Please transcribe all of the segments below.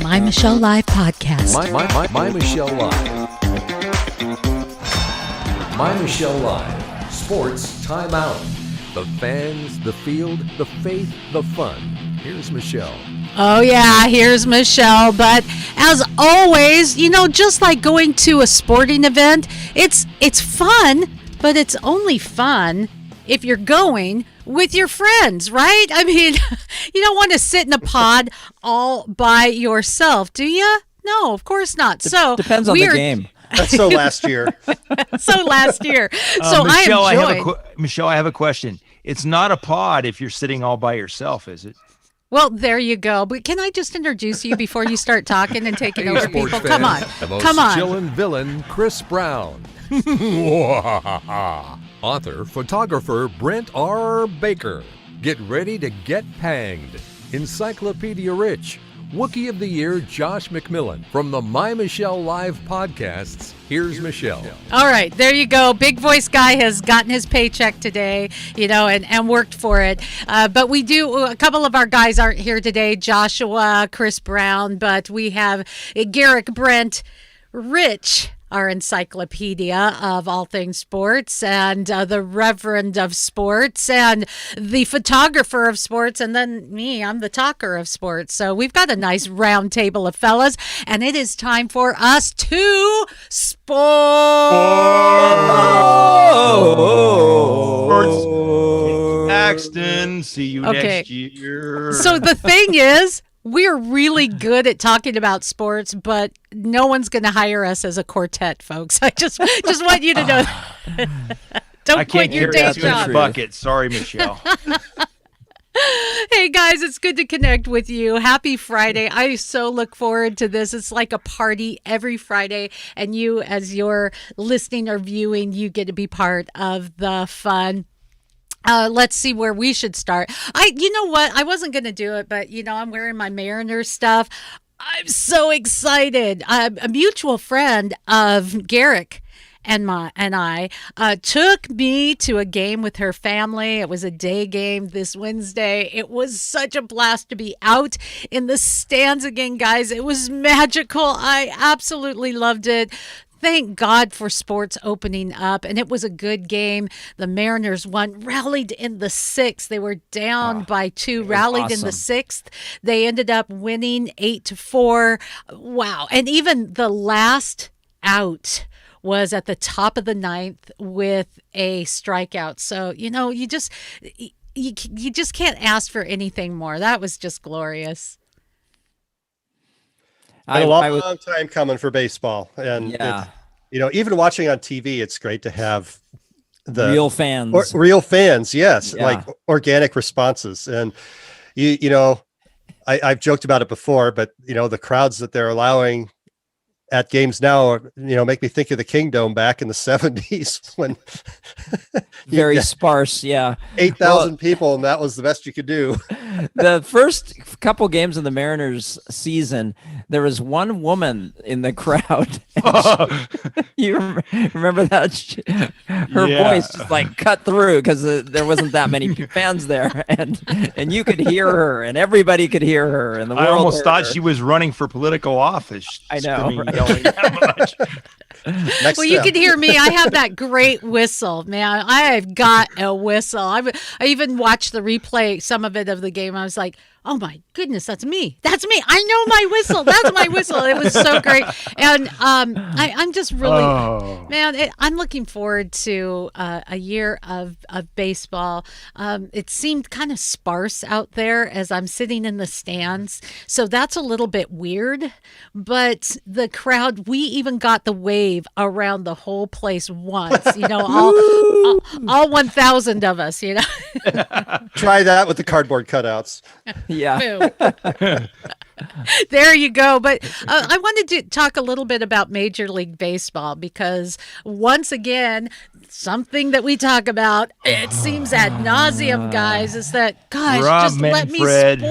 My Michelle Live podcast. My Michelle Live. My Michelle Live. Sports Time Out. The fans, the field, the faith, the fun. Here's Michelle. Oh yeah, here's Michelle. But as always, just like going to a sporting event, it's fun, but it's only fun if you're going with your friends, right? I mean, you don't want to sit in a pod all by yourself, do you? No, of course not. So depends on the game. That's so last year. So last year. So Michelle, I enjoyed. Michelle, I have a question. It's not a pod if you're sitting all by yourself, is it? Well, there you go. But can I just introduce you before you start talking and taking over Sports people? fans, Come on. The most Come on. chillin' villain, Chris Brown. Author, photographer, Brent R Baker. Get ready to get panged. Encyclopedia Rich. Wookie of the Year, Josh McMillen. From the My Michelle Live podcasts, here's Michelle. All right, there you go. Big voice guy has gotten his paycheck today, and worked for it. But we do, a couple of our guys aren't here today, Joshua, Chris Brown, but we have Garrick, Brent, Rich, our encyclopedia of all things sports, and the reverend of sports, and the photographer of sports, and then me, I'm the talker of sports. So we've got a nice round table of fellas, and it is time for us to sports. Paxton, see you next year. So the thing is, we're really good at talking about sports, but no one's going to hire us as a quartet, folks. I just want you to know. Don't quit your day job. Bucket. Sorry, Michelle. Hey, guys, it's good to connect with you. Happy Friday. I so look forward to this. It's like a party every Friday, and you, as you're listening or viewing, you get to be part of the fun. Let's see where we should start. You know what? I wasn't going to do it, but I'm wearing my Mariners stuff. I'm so excited. A mutual friend of Garrick and I took me to a game with her family. It was a day game this Wednesday. It was such a blast to be out in the stands again, guys. It was magical. I absolutely loved it. Thank God for sports opening up, and it was a good game. The Mariners won, rallied in the sixth. They were down by 2, rallied in the sixth. They ended up winning 8-4. Wow. And even the last out was at the top of the ninth with a strikeout. So, you just can't ask for anything more. That was just glorious. A long time coming for baseball, and even watching on TV, it's great to have the real fans. Real fans, yes, like organic responses. And I've joked about it before, but the crowds that they're allowing at games now, make me think of the Kingdom back in the 70s when very sparse. Yeah. 8,000 people. And that was the best you could do. The first couple games of the Mariners season, there was one woman in the crowd. You remember that? Her voice just like cut through because there wasn't that many fans there, and you could hear her, and everybody could hear her. And I almost thought she was running for political office. I know. Right? Yelling that much. You can hear me. I have that great whistle, man. I have got a whistle. I even watched the replay, some of it of the game. I was like, oh my goodness, that's me. That's me. I know my whistle. That's my whistle. It was so great. And I'm just really, I'm looking forward to a year of baseball. It seemed kind of sparse out there as I'm sitting in the stands. So that's a little bit weird. But the crowd, we even got the wave around the whole place once, all 1,000 of us, Try that with the cardboard cutouts. Yeah. There you go. But I wanted to talk a little bit about Major League Baseball because once again, something that we talk about, it seems ad nauseum, guys, is that, gosh, let me sports,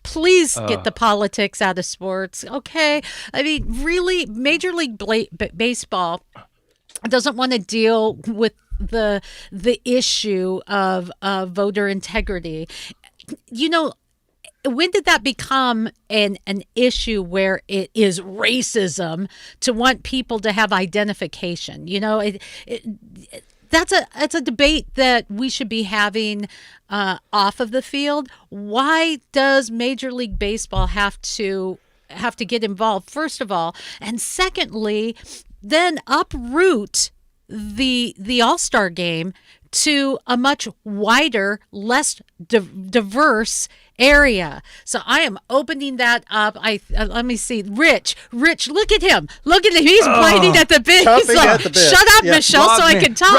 please get the politics out of sports. Okay. I mean, really, Major League Baseball doesn't want to deal with the issue of voter integrity. when did that become an issue where it is racism to want people to have identification? That's a debate that we should be having off of the field. Why does Major League Baseball have to get involved, first of all, and secondly, then uproot the All-Star game to a much wider, less diverse area? So I am opening that up. Let me see. Rich, look at him. He's biting at the bit. He's like, at the bit. Shut up, Michelle, so I can talk.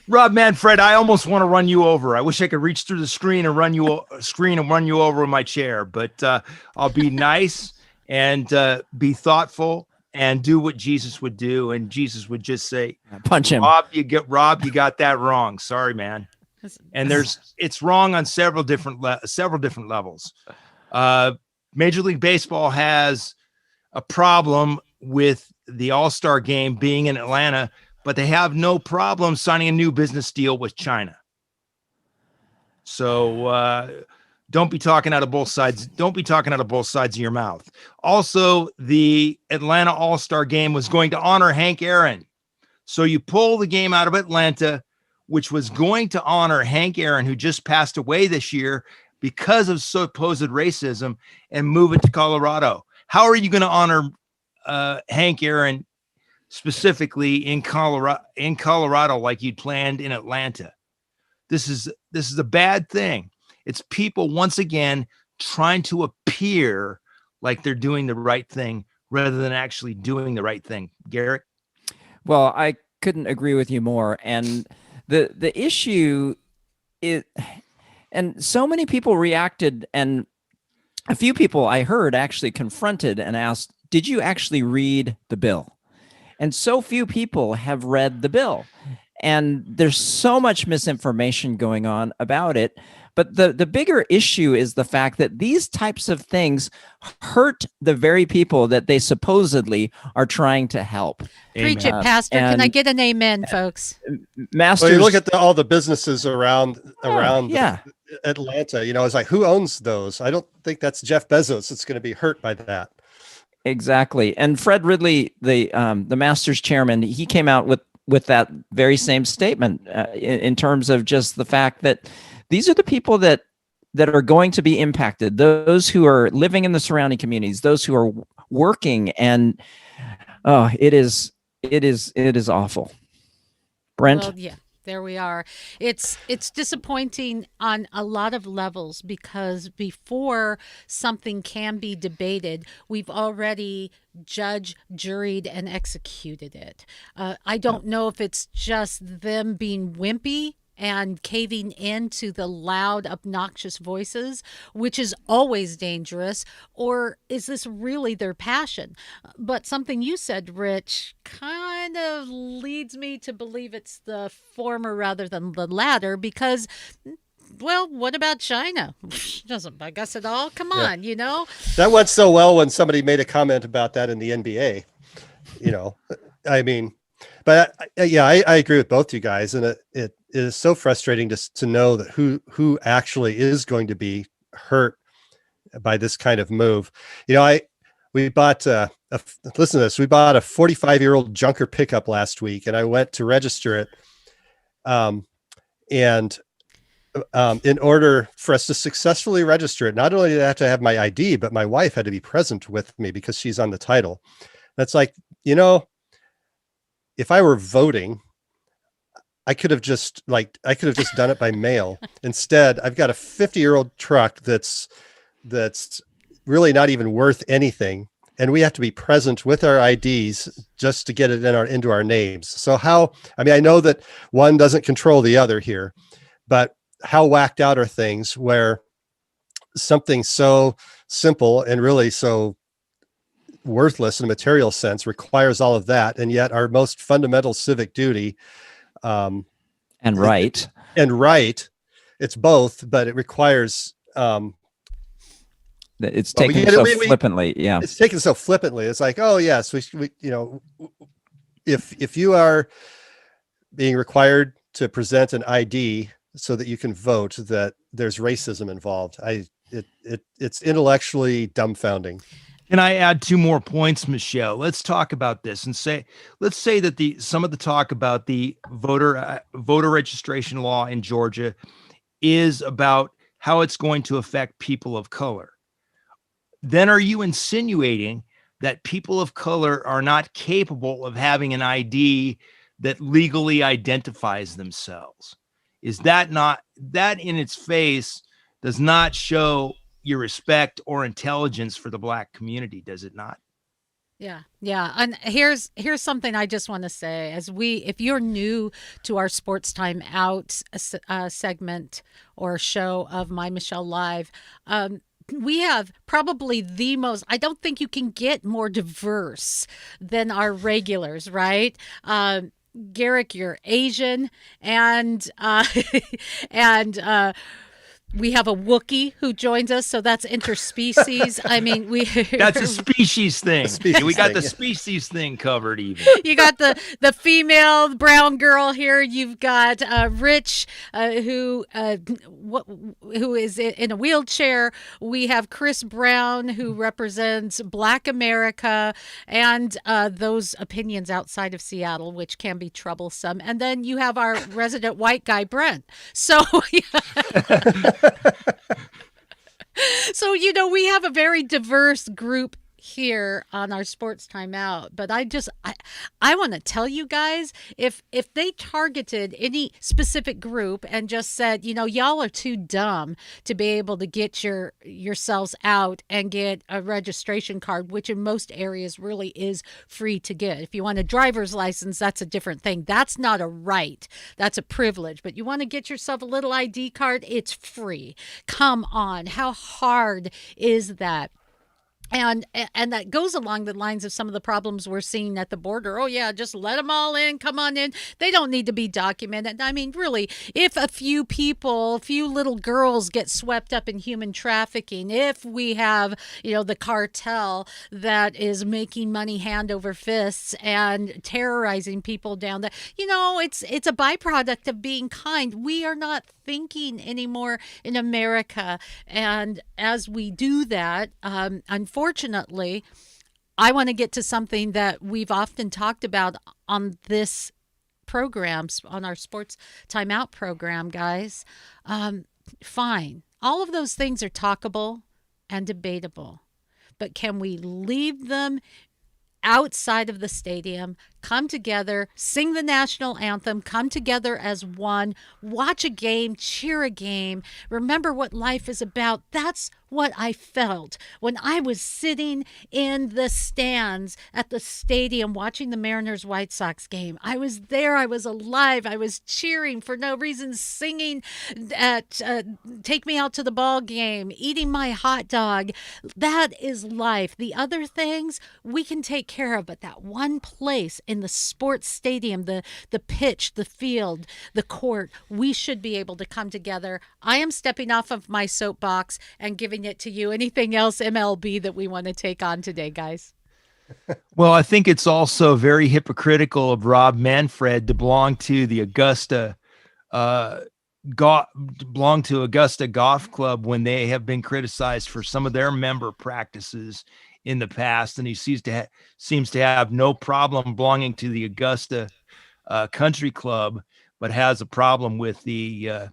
Rob Manfred, I almost want to run you over. I wish I could reach through the screen and run you over in my chair, but I'll be nice and be thoughtful and do what Jesus would do. And Jesus would just say, punch him. Rob, you got that wrong. Sorry, man. And it's wrong on several different levels. Major League Baseball has a problem with the All-Star game being in Atlanta, but they have no problem signing a new business deal with China. So don't be talking out of both sides. Don't be talking out of both sides of your mouth. Also, the Atlanta All-Star game was going to honor Hank Aaron. So you pull the game out of Atlanta, which was going to honor Hank Aaron, who just passed away this year because of supposed racism, and move it to Colorado. How are you going to honor Hank Aaron specifically in Colorado like you'd planned in Atlanta? This is a bad thing. It's people once again trying to appear like they're doing the right thing rather than actually doing the right thing. Garrick? Well, I couldn't agree with you more. And the issue is, and so many people reacted, and a few people I heard actually confronted and asked, did you actually read the bill? And so few people have read the bill. And there's so much misinformation going on about it. But the bigger issue is the fact that these types of things hurt the very people that they supposedly are trying to help. Preach it, Pastor. Can I get an amen, folks? Masters. Well, you look at all the businesses around Atlanta. It's like, who owns those? I don't think that's Jeff Bezos that's going to be hurt by that. Exactly. And Fred Ridley, the Masters chairman, he came out with that very same statement in terms of just the fact that these are the people that are going to be impacted, those who are living in the surrounding communities, those who are working, and it is awful. Brent? Well, yeah, there we are. It's disappointing on a lot of levels because before something can be debated, we've already judged, juried, and executed it. I don't know if it's just them being wimpy and caving into the loud, obnoxious voices, which is always dangerous, or is this really their passion? But something you said, Rich, kind of leads me to believe it's the former rather than the latter, because, well, what about China? Doesn't bug us at all. Come on, That went so well when somebody made a comment about that in the NBA. I mean, but I agree with both you guys, and it is so frustrating to know that who actually is going to be hurt by this kind of move. We bought listen to this. We bought a 45-year-old junker pickup last week, and I went to register it. And in order for us to successfully register it, not only did I have to have my ID, but my wife had to be present with me because she's on the title. That's like, if I were voting, I could have just done it by mail. Instead, I've got a 50-year-old truck that's really not even worth anything, and we have to be present with our IDs just to get it into our names. So I know that one doesn't control the other here, but how whacked out are things where something so simple and really so worthless in a material sense requires all of that, and yet our most fundamental civic duty and right, it's both, but it requires it's taken so flippantly. Yeah, it's taken so flippantly. It's like, oh yes, we if you are being required to present an ID so that you can vote, that there's racism involved. it's intellectually dumbfounding. Can I add 2 more points, Michelle? Let's talk about this and let's say that some of the talk about the voter registration law in Georgia is about how it's going to affect people of color. Then are you insinuating that people of color are not capable of having an ID that legally identifies themselves? Is that not, that in its face does not show your respect or intelligence for the Black community, does it not? Yeah. Yeah. And here's something I just want to say. If you're new to our Sports Time Out segment or show of My Michelle Live, we have probably the most, I don't think you can get more diverse than our regulars, right? Garrick, you're Asian, and and we have a Wookie who joins us, so that's interspecies. I mean, that's a species thing. We got the thing, species thing covered even. You got the female brown girl here. You've got Rich, who is in a wheelchair. We have Chris Brown, who represents Black America and those opinions outside of Seattle, which can be troublesome. And then you have our resident white guy, Brent. So. So, we have a very diverse group here on our Sports Time Out, but I want to tell you guys, if they targeted any specific group and just said, y'all are too dumb to be able to get yourselves out and get a registration card, which in most areas really is free to get. If you want a driver's license, that's a different thing. That's not a right. That's a privilege. But you want to get yourself a little ID card, it's free. Come on. How hard is that? And that goes along the lines of some of the problems we're seeing at the border. Oh, yeah, just let them all in. Come on in. They don't need to be documented. I mean, really, if a few little girls get swept up in human trafficking, if we have, the cartel that is making money hand over fists and terrorizing people down there, it's a byproduct of being kind. We are not thinking anymore in America. And as we do that, unfortunately, I want to get to something that we've often talked about on this program, on our Sports Timeout program, guys. Fine. All of those things are talkable and debatable, but can we leave them outside of the stadium, come together, sing the national anthem, come together as one, watch a game, cheer a game, remember what life is about? That's what I felt when I was sitting in the stands at the stadium watching the Mariners White Sox game. I was there. I was alive. I was cheering for no reason, singing at Take Me Out to the Ball Game, eating my hot dog. That is life. The other things we can take care of, but that one place in the sports stadium, the pitch, the field, the court, we should be able to come together. I am stepping off of my soapbox and giving it to you. Anything else MLB that we want to take on today, guys? Well, I think it's also very hypocritical of Rob Manfred to belong to the Augusta Golf Club when they have been criticized for some of their member practices in the past, and he seems to have no problem belonging to the Augusta Country Club, but has a problem with the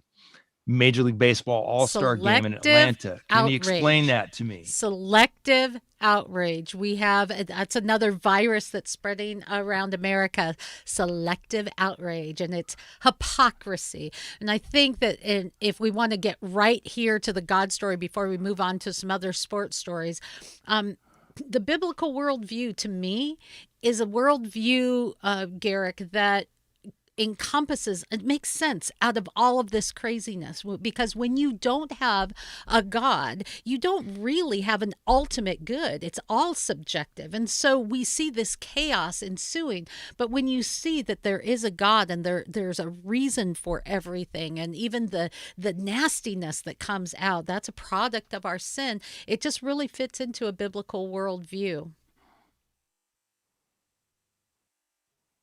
Major League Baseball All-Star game in Atlanta. Can you explain that to me? Selective outrage. That's another virus that's spreading around America. Selective outrage, and it's hypocrisy. And I think that if we want to get right here to the God story before we move on to some other sports stories, the biblical worldview to me is a worldview, Garrick, that encompasses, it makes sense out of all of this craziness, because when you don't have a God, you don't really have an ultimate good. It's all subjective. And so we see this chaos ensuing. But when you see that there is a God and there's a reason for everything, and even the nastiness that comes out, that's a product of our sin. It just really fits into a biblical worldview.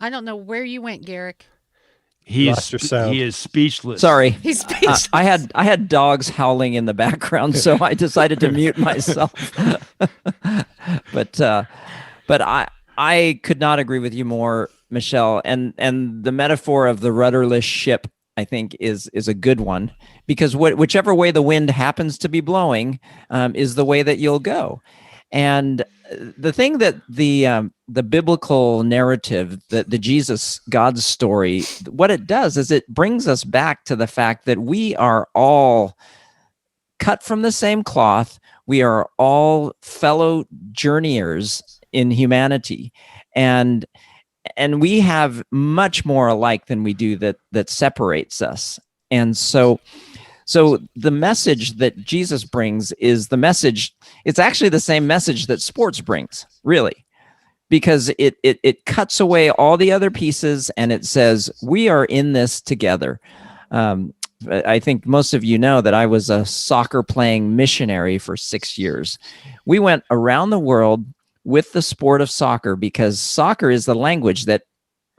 I don't know where you went, Garrick. Lost your sound. He is speechless. Sorry. He's speechless. I had dogs howling in the background, so I decided to mute myself. But I could not agree with you more, Michelle. And the metaphor of the rudderless ship, I think, is a good one, because whichever way the wind happens to be blowing is the way that you'll go. And the thing that the biblical narrative, the Jesus, God's story, what it does is it brings us back to the fact that we are all cut from the same cloth. We are all fellow journeyers in humanity, and we have much more alike than we do that separates us. And so the message that Jesus brings is the message. It's actually the same message that sports brings, really, because it cuts away all the other pieces and it says we are in this together. I think most of you know that I was a soccer playing missionary for 6 years. We went around the world with the sport of soccer because soccer is the language that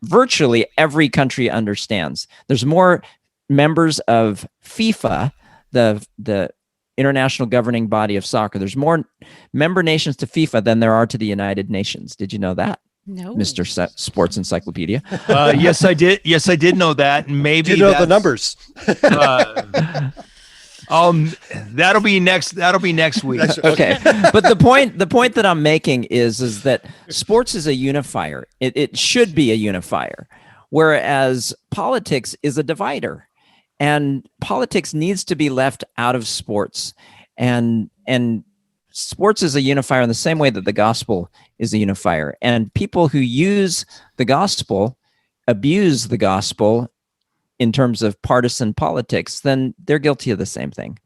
virtually every country understands. There's more members of FIFA, the international governing body of soccer. There's more member nations to FIFA than there are to the United Nations. Did you know that? No. Mr. Sports Encyclopedia. Yes, I did. Yes, I did know that. And maybe you know the numbers. That'll be next week. Okay. But the point that I'm making is that sports is a unifier. It should be a unifier, whereas politics is a divider. And politics needs to be left out of sports. And sports is a unifier in the same way that the gospel is a unifier. And people who use the gospel abuse the gospel in terms of partisan politics, then they're guilty of the same thing.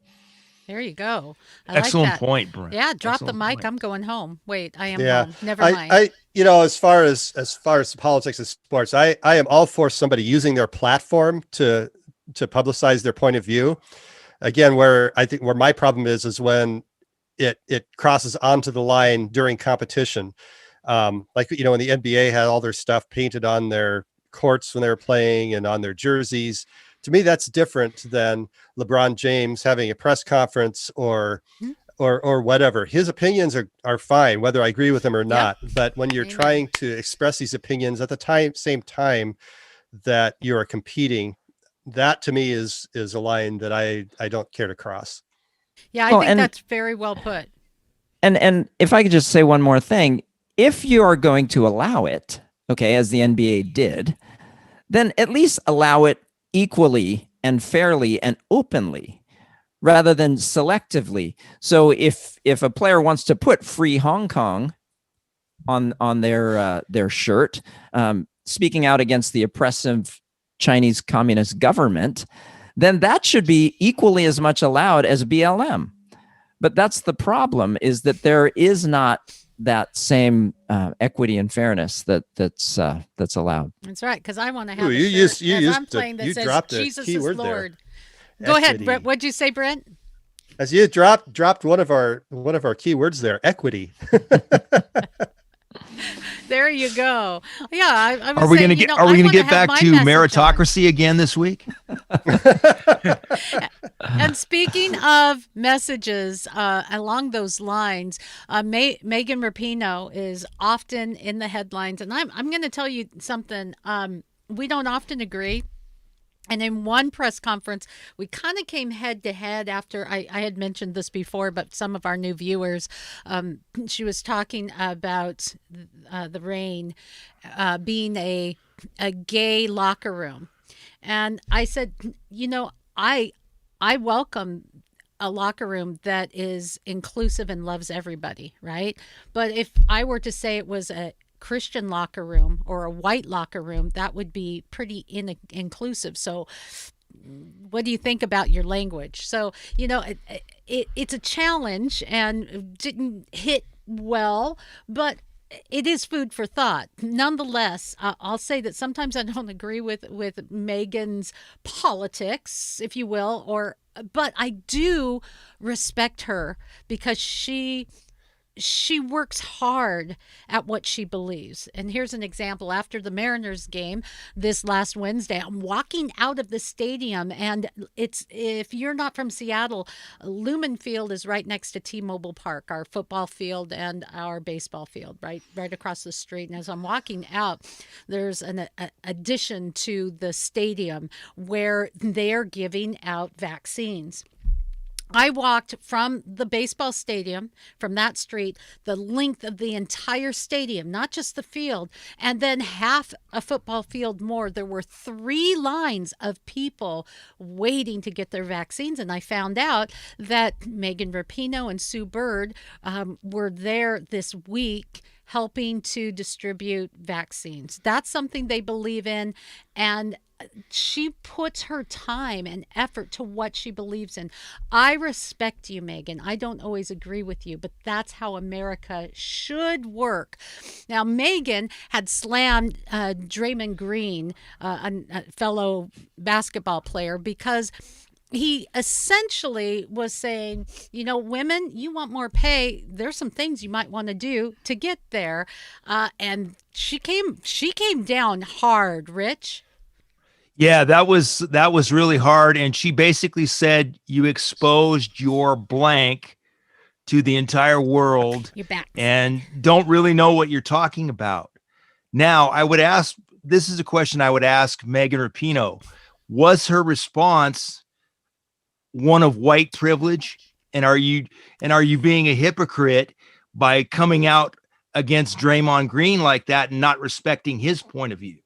There you go. Excellent like that. point, Brent. Yeah, drop Excellent the mic. point. I'm going home. Wait, I am Yeah. home. Never mind. I as far as politics and sports, I am all for somebody using their platform to publicize their point of view. Again, where my problem is when it crosses onto the line during competition. Like, when the NBA had all their stuff painted on their courts when they were playing and on their jerseys. To me, that's different than LeBron James having a press conference or whatever. His opinions are fine, whether I agree with them or not. But when you're trying to express these opinions at the same time that you're competing, that to me is a line that I don't care to cross. Yeah, I think that's very well put. And if I could just say one more thing, if you are going to allow it, okay, as the NBA did, then at least allow it equally and fairly and openly rather than selectively. So if a player wants to put Free Hong Kong on their shirt, speaking out against the oppressive Chinese Communist government, then that should be equally as much allowed as BLM. But that's the problem, is that there is not that same equity and fairness that's allowed. That's right, because I want to have I'm playing that says Jesus is Lord. Go ahead, Brent. What'd you say, Brent? As you dropped one of our key words there, equity. There you go. Yeah, I was Are we going to get back to meritocracy again this week? And speaking of messages along those lines, Megan Rapinoe is often in the headlines, and I'm going to tell you something. We don't often agree. And in one press conference, we kind of came head to head after I had mentioned this before, but some of our new viewers, she was talking about the Reign being a gay locker room. And I said, I welcome a locker room that is inclusive and loves everybody, right? But if I were to say it was a Christian locker room or a white locker room, that would be pretty inclusive. So what do you think about your language? So, it's a challenge and didn't hit well, but it is food for thought. Nonetheless, I'll say that sometimes I don't agree with Megan's politics, if you will, but I do respect her because she she works hard at what she believes. And here's an example. After the Mariners game this last Wednesday, I'm walking out of the stadium, and if you're not from Seattle, Lumen Field is right next to T-Mobile Park, our football field and our baseball field, right across the street. And as I'm walking out, there's an addition to the stadium where they're giving out vaccines. I walked from the baseball stadium, from that street, the length of the entire stadium, not just the field, and then half a football field more. There were 3 lines of people waiting to get their vaccines, and I found out that Megan Rapinoe and Sue Bird were there this week helping to distribute vaccines. That's something they believe in, and she puts her time and effort to what she believes in. I respect you, Megan. I don't always agree with you, but that's how America should work. Now, Megan had slammed Draymond Green, a fellow basketball player, because he essentially was saying, women, you want more pay. There's some things you might want to do to get there. And she came down hard, Rich. Yeah, that was really hard. And she basically said, you exposed your blank to the entire world. You're back. And don't really know what you're talking about. Now, this is a question I would ask Megan Rapinoe. Was her response one of white privilege? And are you being a hypocrite by coming out against Draymond Green like that and not respecting his point of view?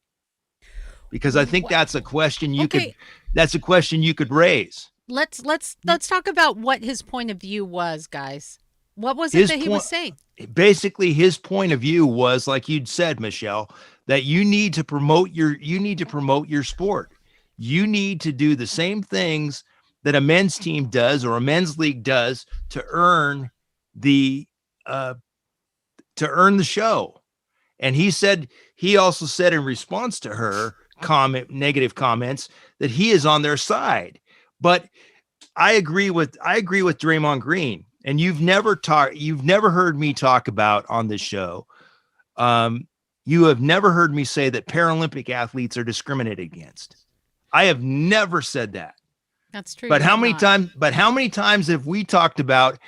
Because I think that's a question you could raise. Let's talk about what his point of view was, guys. What was it that he was saying? Basically, his point of view was, like you'd said, Michelle, that you need to promote your sport. You need to do the same things that a men's team does or a men's league does to earn the show. And he also said in response to her negative comments that he is on their side. But I agree with Draymond Green. And you've never heard me talk about on this show. You have never heard me say that Paralympic athletes are discriminated against. I have never said that. That's true. But how many times have we talked about,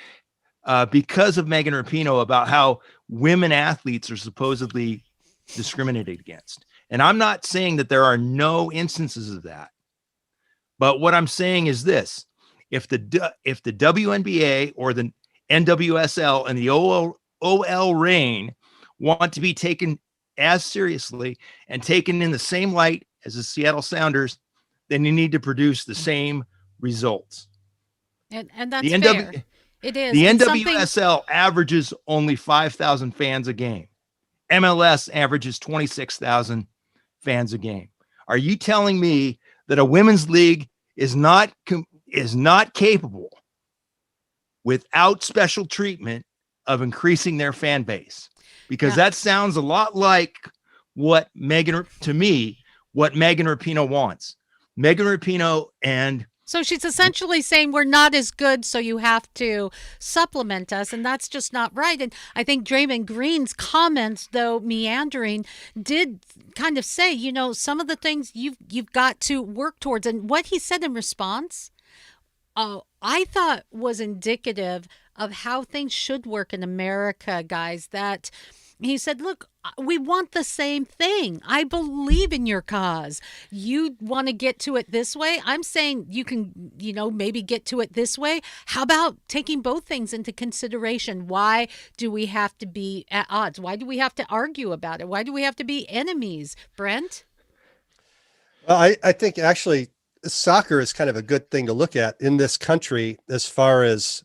because of Megan Rapinoe, about how women athletes are supposedly discriminated against? And I'm not saying that there are no instances of that. But what I'm saying is this: if the WNBA or the NWSL and the OL Reign want to be taken as seriously and taken in the same light as the Seattle Sounders, then you need to produce the same results. And that's fair. It is. The NWSL averages only 5,000 fans a game. MLS averages 26,000 fans a game. Are you telling me that a women's league is not capable, without special treatment, of increasing their fan base? Because that sounds a lot like what Megan Rapinoe wants. Megan Rapinoe and So she's essentially saying we're not as good, so you have to supplement us, and that's just not right. And I think Draymond Green's comments, though meandering, did kind of say, some of the things you've got to work towards. And what he said in response, I thought was indicative of how things should work in America, guys, that he said, look, we want the same thing. I believe in your cause. You want to get to it this way? I'm saying you can, maybe get to it this way. How about taking both things into consideration? Why do we have to be at odds? Why do we have to argue about it? Why do we have to be enemies? Brent? Well, I think actually soccer is kind of a good thing to look at in this country as far as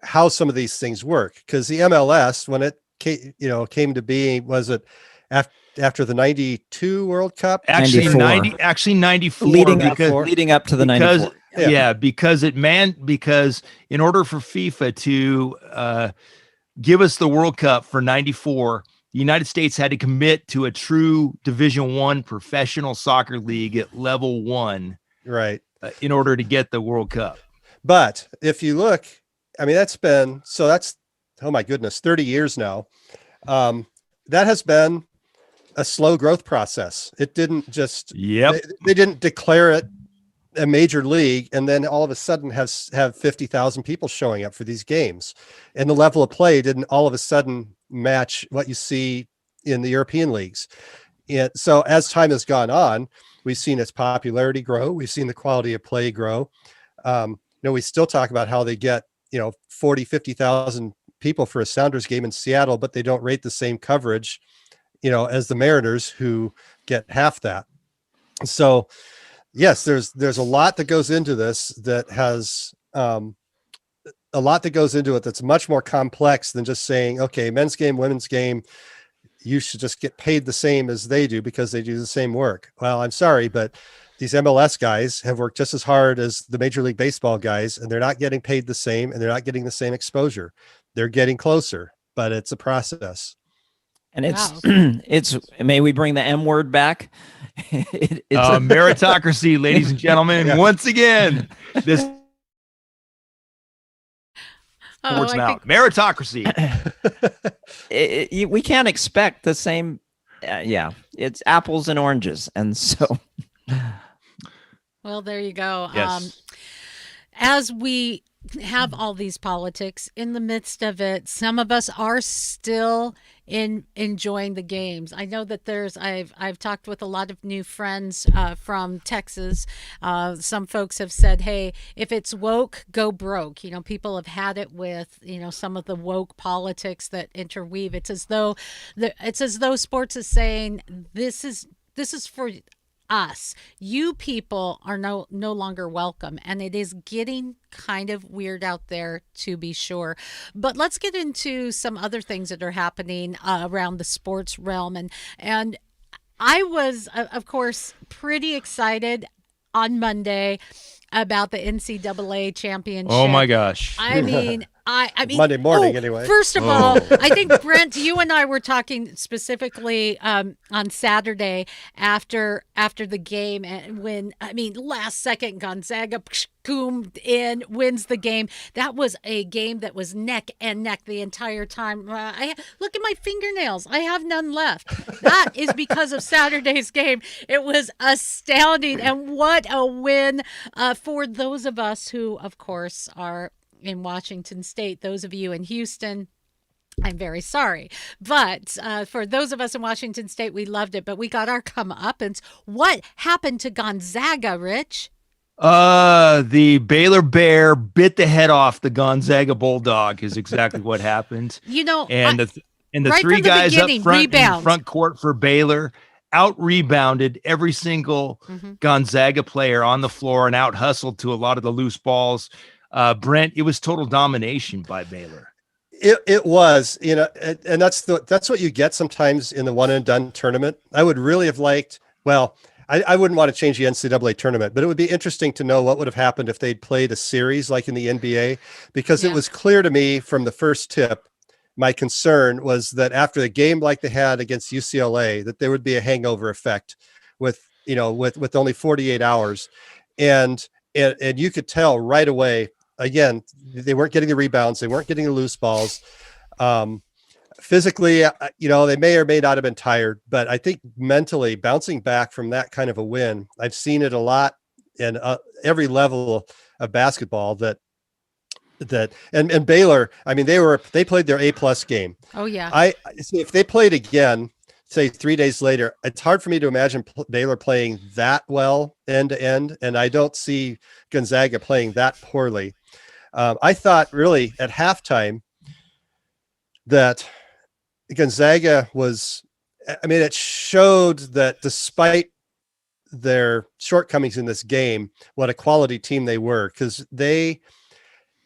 how some of these things work. Because the MLS, when it came to being, was it after the 92 World Cup? Actually 94. Leading up to the 94. Because in order for FIFA to give us the World Cup for 94, the United States had to commit to a true Division I professional soccer league at level 1, right, in order to get the World Cup. But if you look, I mean, that's oh my goodness, 30 years now. That has been a slow growth process. It didn't just, they didn't declare it a major league and then all of a sudden have 50,000 people showing up for these games. And the level of play didn't all of a sudden match what you see in the European leagues. And so as time has gone on, we've seen its popularity grow. We've seen the quality of play grow. We still talk about how they get, 40, 50,000 people for a Sounders game in Seattle, but they don't rate the same coverage, as the Mariners, who get half that. So yes, there's a lot that goes into this that has a lot that goes into it that's much more complex than just saying, okay, men's game, women's game, you should just get paid the same as they do because they do the same work. Well, I'm sorry, but these MLS guys have worked just as hard as the Major League Baseball guys, and they're not getting paid the same, and they're not getting the same exposure. They're getting closer, but it's a process. And it's may we bring the M word back? It's meritocracy, ladies and gentlemen. Yeah. Once again, this meritocracy. We can't expect the same. It's apples and oranges, and so. Well, there you go. Yes. As we have all these politics in the midst of it, some of us are still enjoying the games. I know that I've talked with a lot of new friends from Texas. Some folks have said, hey, if it's woke, go broke. People have had it with, some of the woke politics that interweave. It's as though sports is saying, this is for us. You people are no longer welcome, and it is getting kind of weird out there, to be sure. But let's get into some other things that are happening around the sports realm, and I was, of course, pretty excited on Monday about the NCAA championship. Oh my gosh! I mean, Monday morning, anyway. First of all, I think, Brent, you and I were talking specifically on Saturday after the game, and last second Gonzaga boom wins the game. That was a game that was neck and neck the entire time. Look at my fingernails. I have none left. That is because of Saturday's game. It was astounding, and what a win for those of us who, of course, are in Washington State. Those of you in Houston, I'm very sorry. But for those of us in Washington State, we loved it. But we got our comeuppance. What happened to Gonzaga, Rich? The Baylor Bear bit the head off the Gonzaga Bulldog is exactly what happened. And the three guys up front in the front court for Baylor out-rebounded every single Gonzaga player on the floor and out-hustled to a lot of the loose balls. Brent, it was total domination by Baylor. It was, and that's what you get sometimes in the one and done tournament. I would really have liked, I wouldn't want to change the NCAA tournament, but it would be interesting to know what would have happened if they'd played a series like in the NBA, because it was clear to me from the first tip, my concern was that after the game like they had against UCLA, that there would be a hangover effect with only 48 hours. And you could tell right away, again, they weren't getting the rebounds. They weren't getting the loose balls. Physically, they may or may not have been tired, but I think mentally bouncing back from that kind of a win, I've seen it a lot in every level of basketball and Baylor, they played their A+ game. Oh yeah. I see if they played again, say 3 days later, it's hard for me to imagine Baylor playing that well end to end. And I don't see Gonzaga playing that poorly. I thought really at halftime that Gonzaga was, it showed that despite their shortcomings in this game, what a quality team they were, because they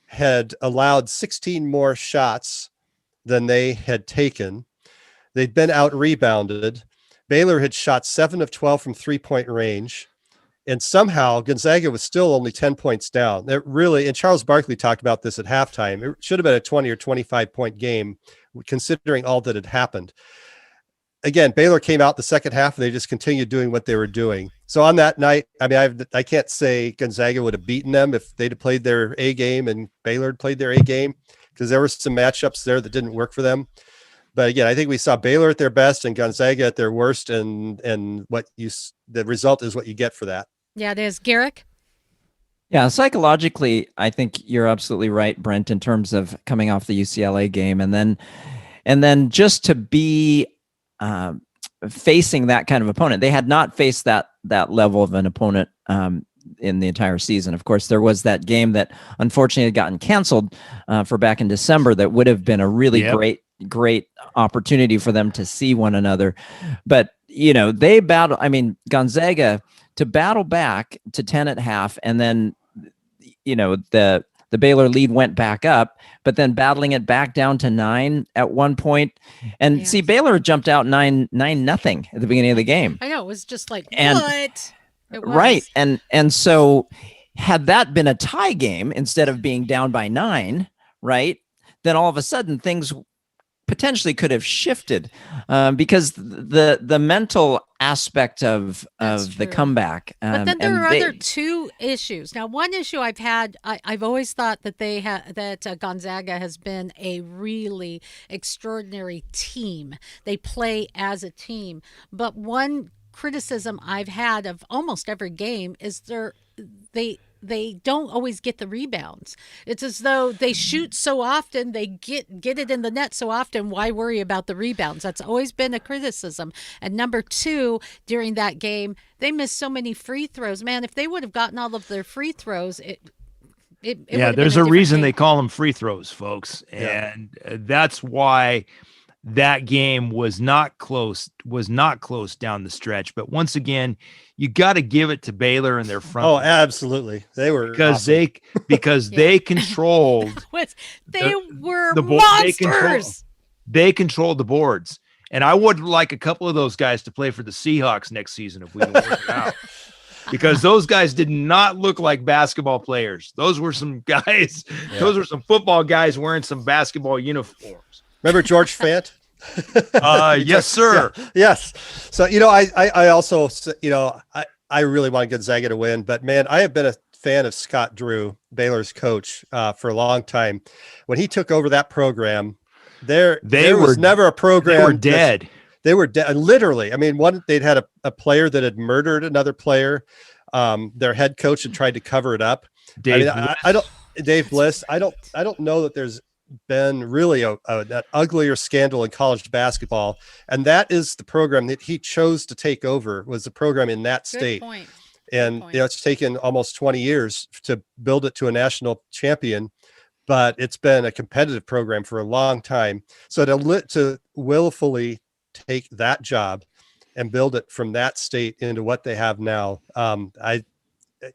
had allowed 16 more shots than they had taken. They'd been out rebounded. Baylor had shot 7 of 12 from 3-point range. And somehow Gonzaga was still only 10 points down. That really, and Charles Barkley talked about this at halftime. It should have been a 20 or 25 point game, considering all that had happened. Again, Baylor came out the second half and they just continued doing what they were doing. So on that night, I can't say Gonzaga would have beaten them if they'd have played their A game and Baylor had played their A game. because there were some matchups there that didn't work for them. But again, I think we saw Baylor at their best and Gonzaga at their worst, and the result is what you get for that. Yeah, it is. Garrick? Yeah, psychologically, I think you're absolutely right, Brent, in terms of coming off the UCLA game, and then just to be facing that kind of opponent. They had not faced that level of an opponent in the entire season. Of course, there was that game that unfortunately had gotten canceled for back in December that would have been a really great opportunity for them to see one another. But, they battle. I mean, Gonzaga to battle back to 10 at half, and then, the Baylor lead went back up, but then battling it back down to 9 at one point. And see, Baylor jumped out 9-0 at the beginning of the game. I know, it was just like, and, what? It was. Right. And so had that been a tie game instead of being down by 9, right, then all of a sudden things potentially could have shifted because the mental aspect of the comeback. But then there are other two issues. Now, one issue I've always thought that Gonzaga has been a really extraordinary team. They play as a team. But one criticism I've had of almost every game is they don't always get the rebounds. It's as though they shoot so often, they get it in the net so often, why worry about the rebounds? That's always been a criticism. And number two, during that game, they missed so many free throws. Man, if they would have gotten all of their free throws, there's a reason they call them free throws, folks. Yeah. And that's why that game was not close down the stretch. But once again, you got to give it to Baylor and their front. Oh, absolutely. They were because they controlled they were monsters. They controlled the boards. And I would like a couple of those guys to play for the Seahawks next season if we can work it out. Because those guys did not look like basketball players. Those were some guys, those were some football guys wearing some basketball uniforms. Remember George Fant? Yes, sir. Yeah. Yes. So, I also, I really want Gonzaga to win, but man, I have been a fan of Scott Drew, Baylor's coach, for a long time. When he took over that program, there was never a program. They were dead. They were dead. Literally. I mean, they'd had a player that had murdered another player. Their head coach had tried to cover it up. Dave Bliss. I don't know that there's been really that uglier scandal in college basketball, and that is the program that he chose to take over, was the program in that state. Good point. And it's taken almost 20 years to build it to a national champion, but it's been a competitive program for a long time. So to willfully take that job and build it from that state into what they have now,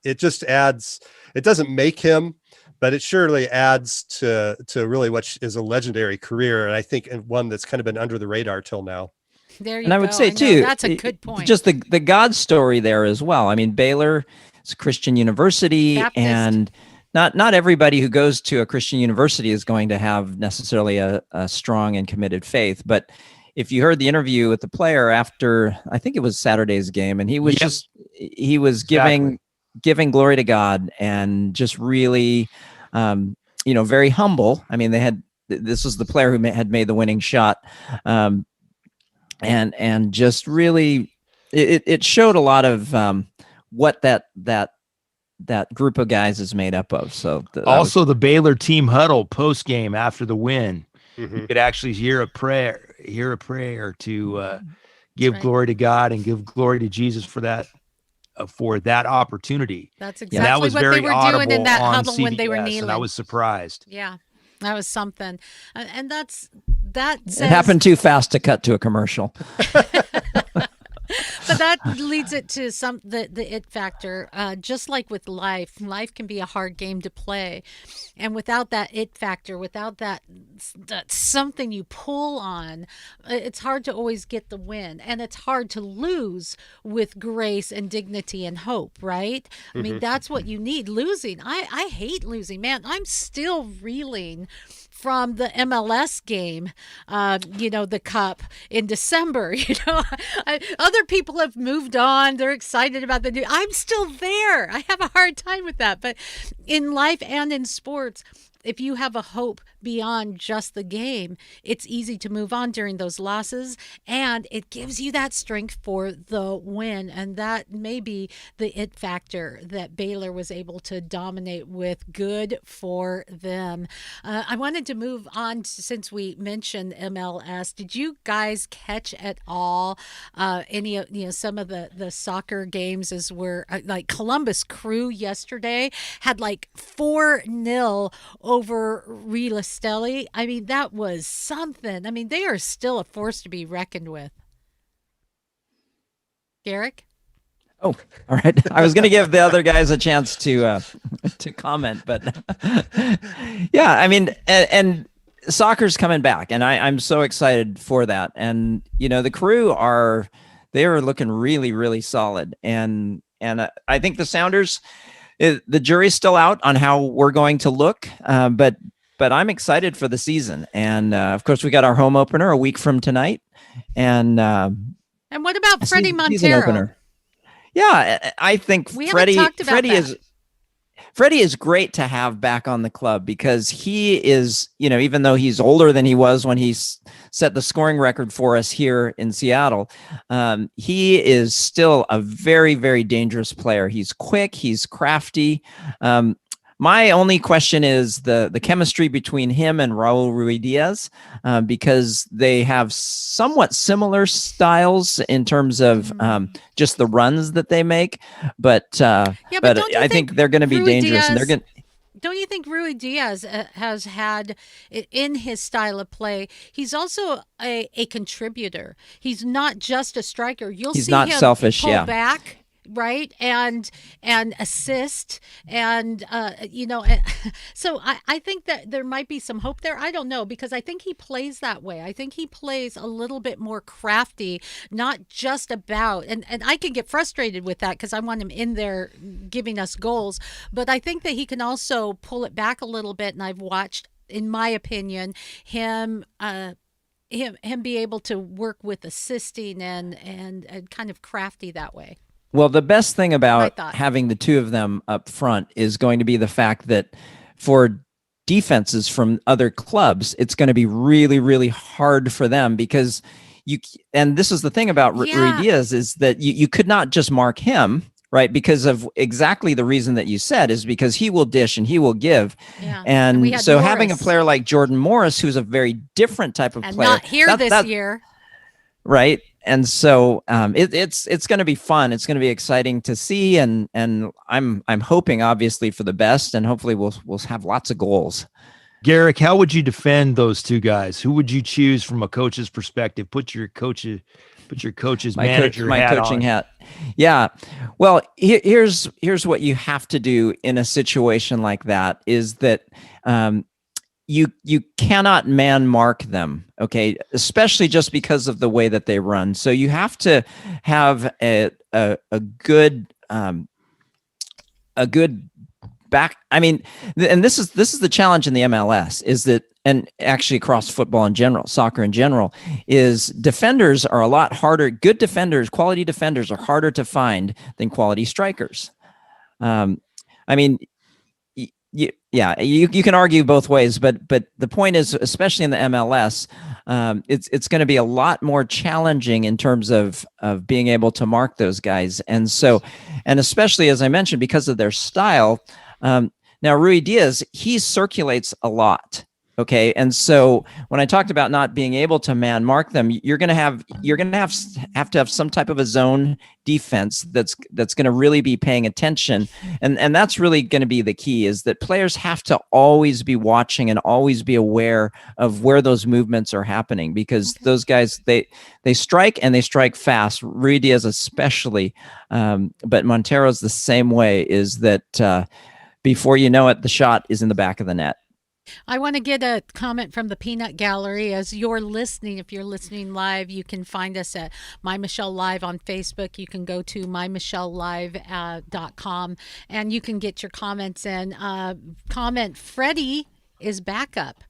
it just adds. It doesn't make him, but it surely adds to really what is a legendary career, and I think one that's kind of been under the radar till now. There you and I would say too, that's a good point. Just the God story there as well. I mean, Baylor is a Christian university, Baptist. And not everybody who goes to a Christian university is going to have necessarily a strong and committed faith. But if you heard the interview with the player after, I think it was Saturday's game, and he was giving glory to God and just really, very humble. I mean, this was the player who had made the winning shot. And just really, it showed a lot of what that group of guys is made up of. So the Baylor team huddle post game after the win, you could actually hear a prayer to give glory to God and give glory to Jesus for that opportunity. That's exactly was what very they were doing in that huddle CBS, when they were kneeling. And I was surprised. Yeah. That was something. And that says, it happened too fast to cut to a commercial. But that leads it to the it factor. Just like with life can be a hard game to play, and without that it factor, without that something you pull on, it's hard to always get the win, and it's hard to lose with grace and dignity and hope. Right? I mean, that's what you need. Losing, I hate losing, man. I'm still reeling from the MLS game, the cup in December. Other people have moved on. They're excited about the new. I'm still there. I have a hard time with that. But in life and in sports, if you have a hope beyond just the game, it's easy to move on during those losses, and it gives you that strength for the win. And that may be the it factor that Baylor was able to dominate with. Good for them. I wanted to move on since we mentioned MLS. Did you guys catch at all any of some of the soccer games as were like Columbus Crew yesterday had like 4-0 over Real Esteli? I mean, that was something. I mean, they are still a force to be reckoned with. Garrick? Oh, all right. I was going to give the other guys a chance to comment, but yeah, I mean, and soccer's coming back, and I'm so excited for that. And the Crew they are looking really, really solid, and I think the Sounders, the jury's still out on how we're going to look, but I'm excited for the season. And of course, we got our home opener a week from tonight, and what about Freddie Montero? Yeah, I think Freddie is great to have back on the club, because he is, even though he's older than he was when he set the scoring record for us here in Seattle, he is still a very, very dangerous player. He's quick, he's crafty. My only question is the chemistry between him and Raul Ruidiaz, because they have somewhat similar styles in terms of just the runs that they make. But I think they're going to be dangerous, and they're going. Don't you think Ruidiaz has had, in his style of play, he's also a contributor. He's not just a striker. He's see not him selfish, pull back. Right. And assist. And, so I think that there might be some hope there. I don't know, because I think he plays that way. I think he plays a little bit more crafty, not just about, and I can get frustrated with that because I want him in there giving us goals. But I think that he can also pull it back a little bit. And I've watched, in my opinion, him be able to work with assisting and kind of crafty that way. Well, the best thing about having the two of them up front is going to be the fact that for defenses from other clubs, it's going to be really, really hard for them, because and this is the thing about Ruidiaz, is that you could not just mark him, right? Because of exactly the reason that you said, is because he will dish and he will give. Yeah. And so having a player like Jordan Morris, who's a very different type of player. Not here this year. Right. And so it's going to be fun. It's going to be exciting to see, and I'm hoping obviously for the best, and hopefully we'll have lots of goals. Garrick, how would you defend those two guys? Who would you choose from a coach's perspective? Put your coach's manager hat coaching on. hat. Yeah. Well, here's what you have to do in a situation like that, is that you cannot man mark them, okay? Especially just because of the way that they run. So you have to have a good back. I mean, and this is the challenge in the MLS, is that, and actually across football in general, soccer in general, is defenders are a lot harder. Good defenders, quality defenders, are harder to find than quality strikers. I mean, you can argue both ways, but the point is, especially in the MLS, it's going to be a lot more challenging in terms of being able to mark those guys. And so, and especially, as I mentioned, because of their style, now Ruidiaz, he circulates a lot. Okay. And so when I talked about not being able to man mark them, you're going to have to have some type of a zone defense that's going to really be paying attention. And that's really going to be the key, is that players have to always be watching and always be aware of where those movements are happening, because those guys, they strike, and they strike fast. Ruidiaz especially, but Montero's the same way, is that before you know it, the shot is in the back of the net. I want to get a comment from the Peanut Gallery. As you're listening, if you're listening live, you can find us at My Michelle Live on Facebook. You can go to mymichellelive.com and you can get your comments in. Comment, Freddie is backup.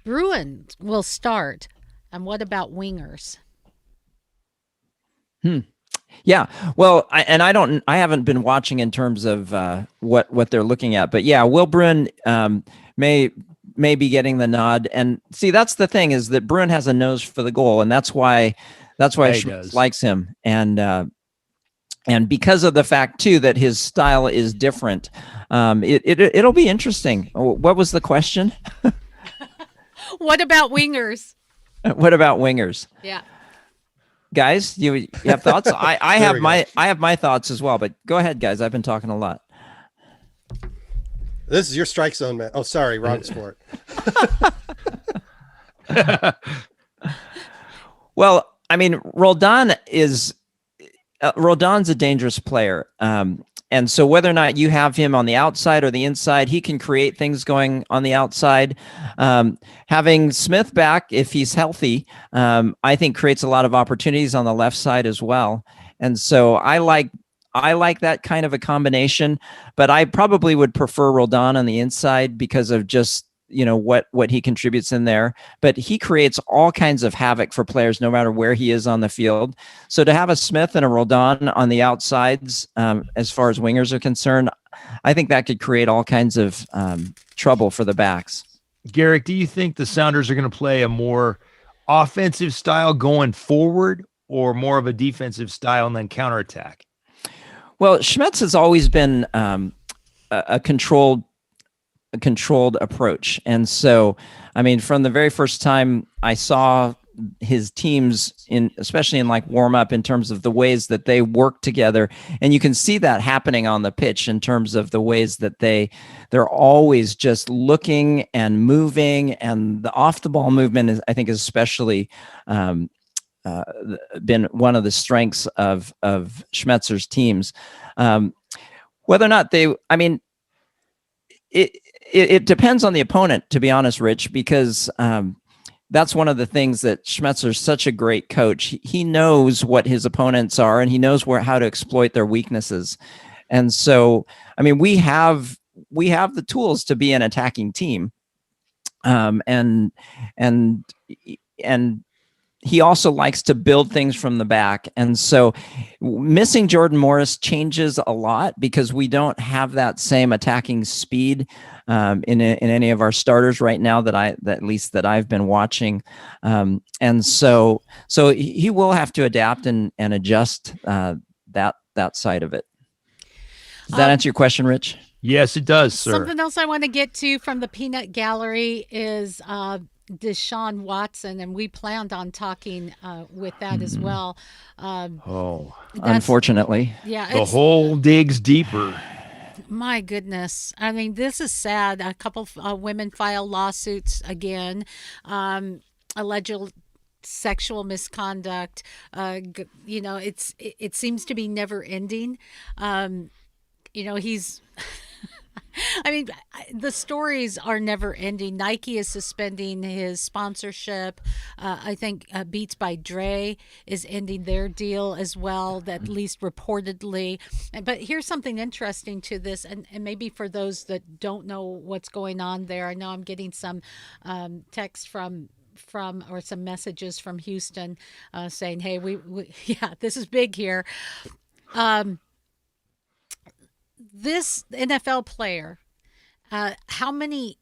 Bruin will start. And what about wingers? Yeah, well, I haven't been watching in terms of what they're looking at, but yeah, Will Bruin may maybe getting the nod. And see, that's the thing, is that Bruin has a nose for the goal, and that's why Schmitz likes him. And because of the fact too that his style is different, it'll be interesting. What was the question? What about wingers? What about wingers? Yeah. Guys, you have thoughts? I have my thoughts as well, but go ahead, guys. I've been talking a lot. This is your strike zone, man. Oh, sorry, wrong sport. Well, I mean, Roldan's a dangerous player. And so whether or not you have him on the outside or the inside, he can create things going on the outside. Having Smith back, if he's healthy, I think creates a lot of opportunities on the left side as well. And so I like that kind of a combination, but I probably would prefer Roldan on the inside because of just, what he contributes in there. But he creates all kinds of havoc for players no matter where he is on the field. So to have a Smith and a Roldan on the outsides, as far as wingers are concerned, I think that could create all kinds of trouble for the backs. Garrick, do you think the Sounders are going to play a more offensive style going forward or more of a defensive style and then counterattack? Well, Schmitz has always been a controlled approach. And so, I mean, from the very first time I saw his teams especially in like warm up, in terms of the ways that they work together, and you can see that happening on the pitch in terms of the ways that they're always just looking and moving, and the off the ball movement is, I think, is especially been one of the strengths of Schmetzer's teams. Whether or not it depends on the opponent, to be honest, Rich, because that's one of the things that Schmetzer's such a great coach. He knows what his opponents are, and he knows how to exploit their weaknesses. And so, I mean, we have the tools to be an attacking team. And he also likes to build things from the back. And so missing Jordan Morris changes a lot because we don't have that same attacking speed in any of our starters right now that at least I've been watching. And so he will have to adapt and adjust that side of it. Does that answer your question, Rich? Yes, it does, sir. Something else I want to get to from the Peanut Gallery is Deshaun Watson, and we planned on talking with that as well. Unfortunately. Yeah. The hole digs deeper. My goodness. I mean, this is sad. A couple of women file lawsuits again, alleged sexual misconduct. It seems to be never ending. He's I mean, the stories are never ending. Nike is suspending his sponsorship. I think Beats by Dre is ending their deal as well, at least reportedly. But here's something interesting to this, and maybe for those that don't know what's going on there, I know I'm getting some text from or some messages from Houston saying, hey, we this is big here. This NFL player, how many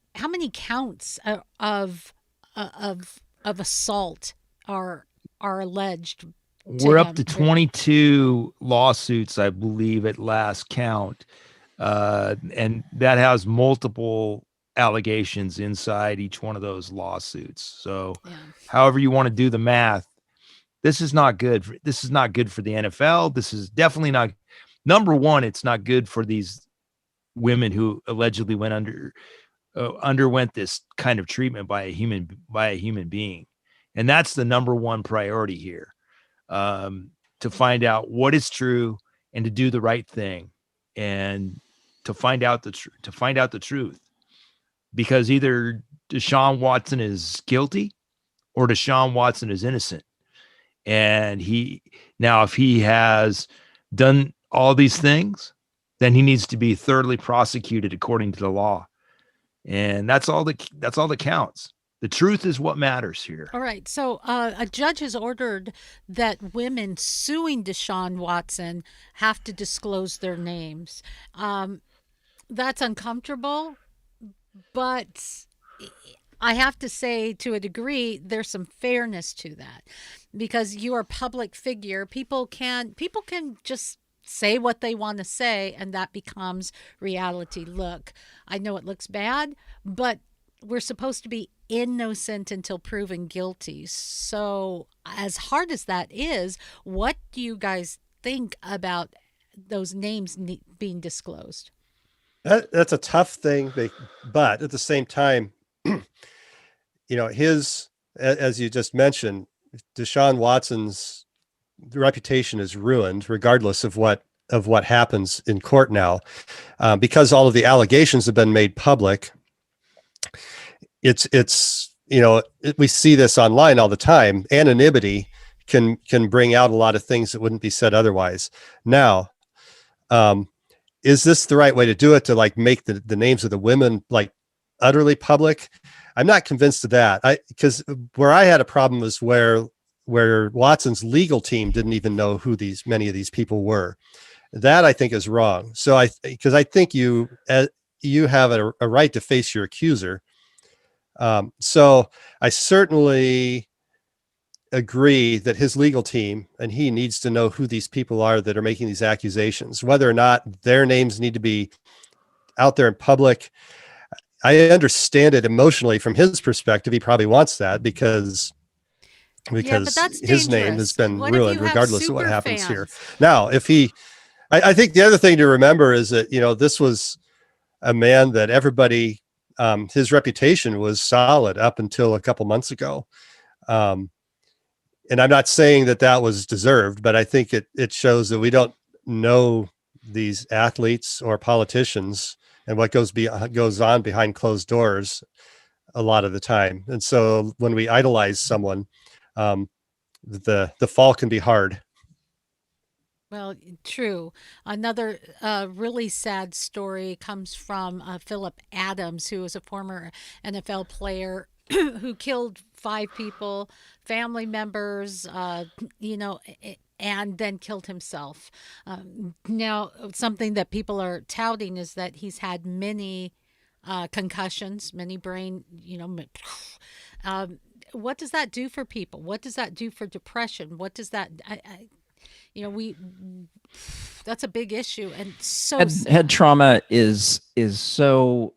counts of assault are alleged? We're up to 22 lawsuits, I believe, at last count, and that has multiple allegations inside each one of those lawsuits. So, however you want to do the math, this is not good. This is not good for the NFL. This is definitely not. Number one, it's not good for these women who allegedly underwent this kind of treatment by a human being, and that's the number one priority here, to find out what is true and to do the right thing, and to find out the truth, because either Deshaun Watson is guilty or Deshaun Watson is innocent, and if he has done all these things, then he needs to be thoroughly prosecuted according to the law. And that's all that counts. The truth is what matters here. All right. So a judge has ordered that women suing Deshaun Watson have to disclose their names. That's uncomfortable, but I have to say, to a degree, there's some fairness to that, because you're a public figure. People can just say what they want to say, and that becomes reality. Look, I know it looks bad, but we're supposed to be innocent until proven guilty. So, as hard as that is, what do you guys think about those names being disclosed? That's a tough thing, but at the same time, as you just mentioned, Deshaun Watson's reputation is ruined, regardless of what happens in court now, because all of the allegations have been made public. We see this online all the time. Anonymity can bring out a lot of things that wouldn't be said otherwise. Now, is this the right way to do it, to like make the names of the women like utterly public? I'm not convinced of that. Because where I had a problem was where Watson's legal team didn't even know who many of these people were. That I think is wrong. So because I think you have a right to face your accuser. So I certainly agree that his legal team and he needs to know who these people are that are making these accusations, whether or not their names need to be out there in public. I understand it emotionally from his perspective. He probably wants that because But that's his name dangerous. has been What if ruined you have regardless of what super happens here. fans? Now, I think the other thing to remember is that, this was a man that everybody, his reputation was solid up until a couple months ago. And I'm not saying that was deserved, but I think it shows that we don't know these athletes or politicians and what goes on behind closed doors a lot of the time. And so when we idolize someone, the fall can be hard. Well, true. Another really sad story comes from Philip Adams, who was a former NFL player who killed 5 people, family members, and then killed himself. Now, something that people are touting is that he's had many concussions, many brain, what does that do for people? What does that do for depression? What does that, that's a big issue. And so head trauma is so,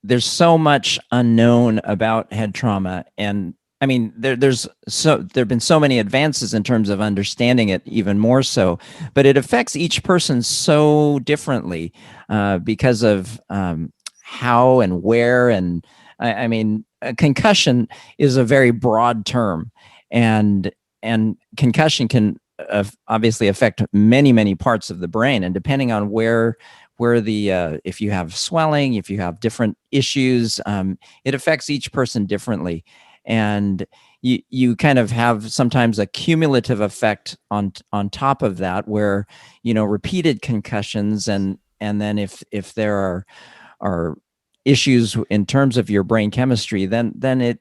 there's so much unknown about head trauma. And I mean, there've been so many advances in terms of understanding it even more so, but it affects each person so differently because of how and where. And I mean, a concussion is a very broad term, and concussion can obviously affect many, many parts of the brain. And depending on where if you have swelling, if you have different issues, it affects each person differently. And you kind of have sometimes a cumulative effect on top of that, where, repeated concussions and then if there are issues in terms of your brain chemistry, then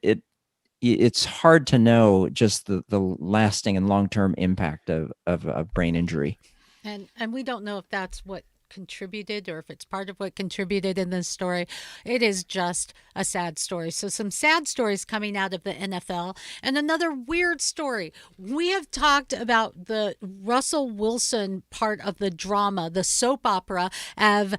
it's hard to know just the lasting and long-term impact of a brain injury. And we don't know if that's what contributed or if it's part of what contributed in this story. It is just a sad story. So some sad stories coming out of the NFL. And another weird story. We have talked about the Russell Wilson part of the drama, the soap opera as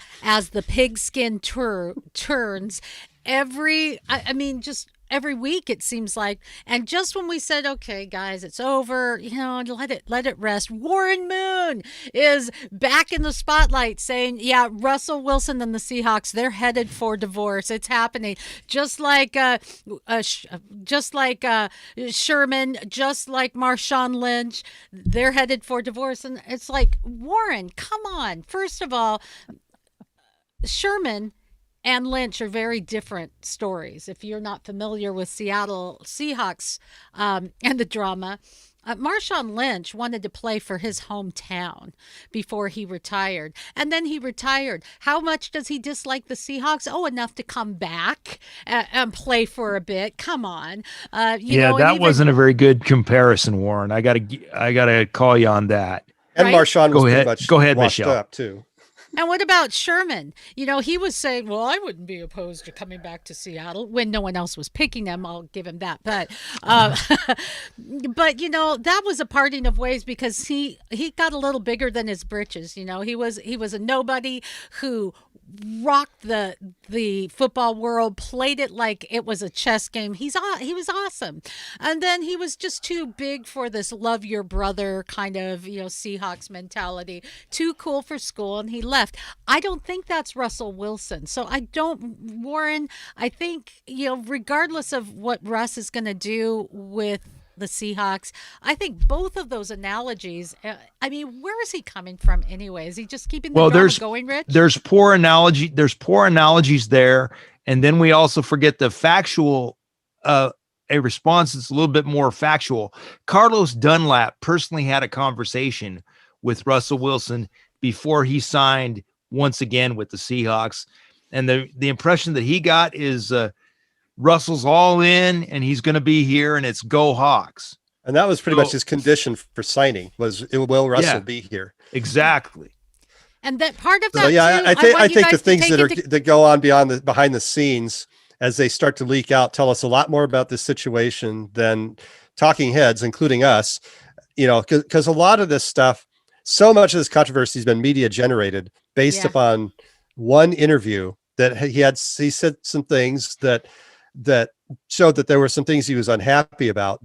the pigskin turns just every week, it seems like. And just when we said, okay, guys, it's over, let it rest, Warren Moon is back in the spotlight saying, yeah, Russell Wilson and the Seahawks, they're headed for divorce. It's happening. Just like Sherman, just like Marshawn Lynch, they're headed for divorce. And it's like, Warren, come on. First of all, Sherman and Lynch are very different stories. If you're not familiar with Seattle Seahawks and the drama, Marshawn Lynch wanted to play for his hometown before he retired. And then he retired. How much does he dislike the Seahawks? Oh, enough to come back and play for a bit. Come on. That wasn't a very good comparison, Warren. I gotta call you on that. And Right? Marshawn was Go pretty ahead. much Go ahead, washed Michelle. up too. And what about Sherman? He was saying, well, I wouldn't be opposed to coming back to Seattle when no one else was picking him. I'll give him that. But, that was a parting of ways because he got a little bigger than his britches. He was a nobody who rocked the football world, played it like it was a chess game. He was awesome. And then he was just too big for this love your brother kind of, Seahawks mentality, too cool for school, and he left. I don't think that's Russell Wilson. So Warren, I think, regardless of what Russ is going to do with the Seahawks, I think both of those analogies, where is he coming from anyway? Is he just keeping the drama going, Rich? There's poor analogies there. And then we also forget the factual, a response that's a little bit more factual. Carlos Dunlap personally had a conversation with Russell Wilson before he signed once again with the Seahawks. And the impression that he got is, Russell's all in and he's going to be here and it's go Hawks. And that was pretty much his condition for signing will Russell be here? Exactly. And that part of that, I think the things that go on behind the scenes as they start to leak out tell us a lot more about this situation than talking heads, including us, because a lot of this stuff, so much of this controversy has been media generated based upon one interview that he said some things that showed that there were some things he was unhappy about,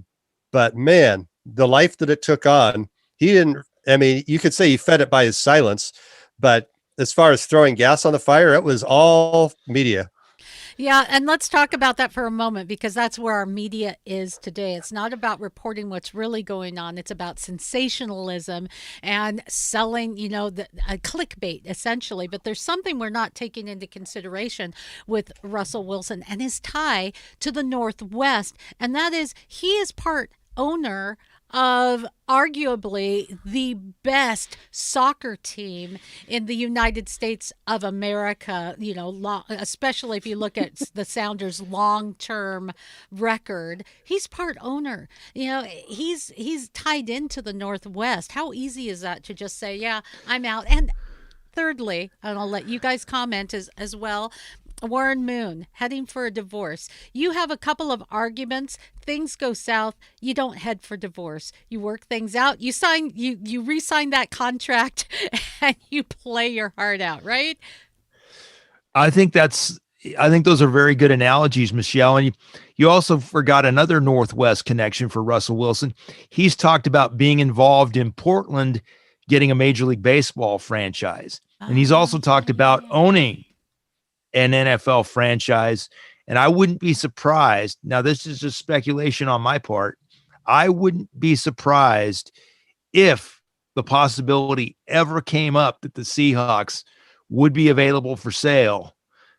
but man, the life that it took on, you could say he fed it by his silence, but as far as throwing gas on the fire, it was all media. Yeah, and let's talk about that for a moment because that's where our media is today. It's not about reporting what's really going on. It's about sensationalism and selling, clickbait essentially. But there's something we're not taking into consideration with Russell Wilson and his tie to the Northwest, and that is he is part owner of arguably the best soccer team in the United States of America, especially if you look at the Sounders' long-term record. He's part owner. He's tied into the Northwest. How easy is that to just say, yeah, I'm out? And thirdly, and I'll let you guys comment as well, Warren Moon heading for a divorce. You have a couple of arguments. Things go south. You don't head for divorce. You work things out. You re-sign that contract and you play your heart out, right? I think those are very good analogies, Michelle. And you also forgot another Northwest connection for Russell Wilson. He's talked about being involved in Portland, getting a Major League Baseball franchise. And he's also talked about owning an NFL franchise. And I wouldn't be surprised. Now, this is just speculation on my part. I wouldn't be surprised if the possibility ever came up that the Seahawks would be available for sale,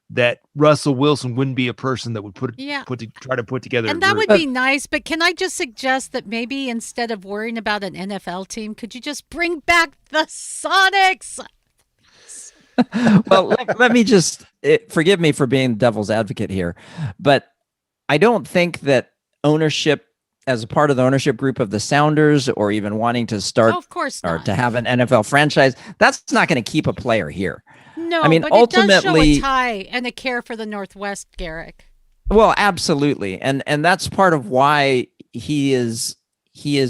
that Russell Wilson wouldn't be a person that would try to put together. And that would be nice. But can I just suggest that maybe instead of worrying about an NFL team, could you just bring back the Sonics? Well, let me just forgive me for being devil's advocate here, but I don't think that ownership, as a part of the ownership group of the Sounders, or even wanting to start or to have an NFL franchise, that's not going to keep a player here. No, I mean, but ultimately, it does show a tie and a care for the Northwest, Garrick. Well, absolutely, and that's part of why he is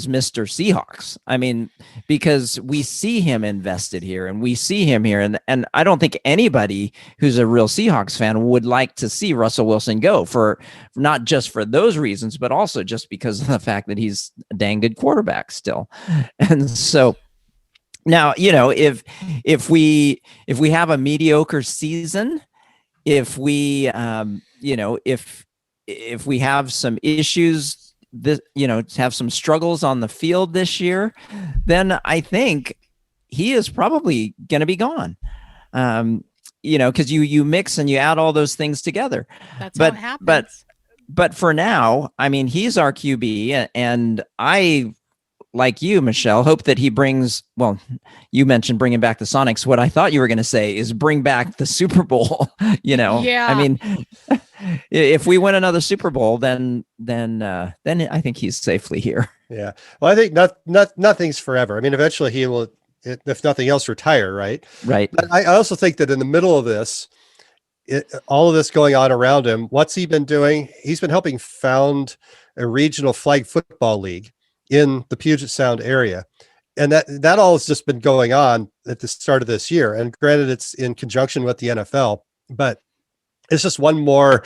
Mr. Seahawks. I mean, because we see him invested here and we see him here. And I don't think anybody who's a real Seahawks fan would like to see Russell Wilson go, for not just for those reasons, but also just because of the fact that he's a dang good quarterback still. And so now, if we have a mediocre season, if we have some issues, have some struggles on the field this year, then I think he is probably going to be gone. Because you mix and you add all those things together. That's how it happens. But for now, I mean, he's our QB, and I, like you, Michelle, hope that he brings. Well, you mentioned bringing back the Sonics. What I thought you were going to say is bring back the Super Bowl. Yeah. I mean, if we win another Super Bowl, then I think he's safely here. Yeah. Well, I think nothing's forever. I mean, eventually he will if nothing else, retire, right? Right. But I also think that in the middle of this, all of this going on around him, what's he been doing? He's been helping found a regional flag football league in the Puget Sound area. And that all has just been going on at the start of this year. And granted, it's in conjunction with the NFL, but it's just one more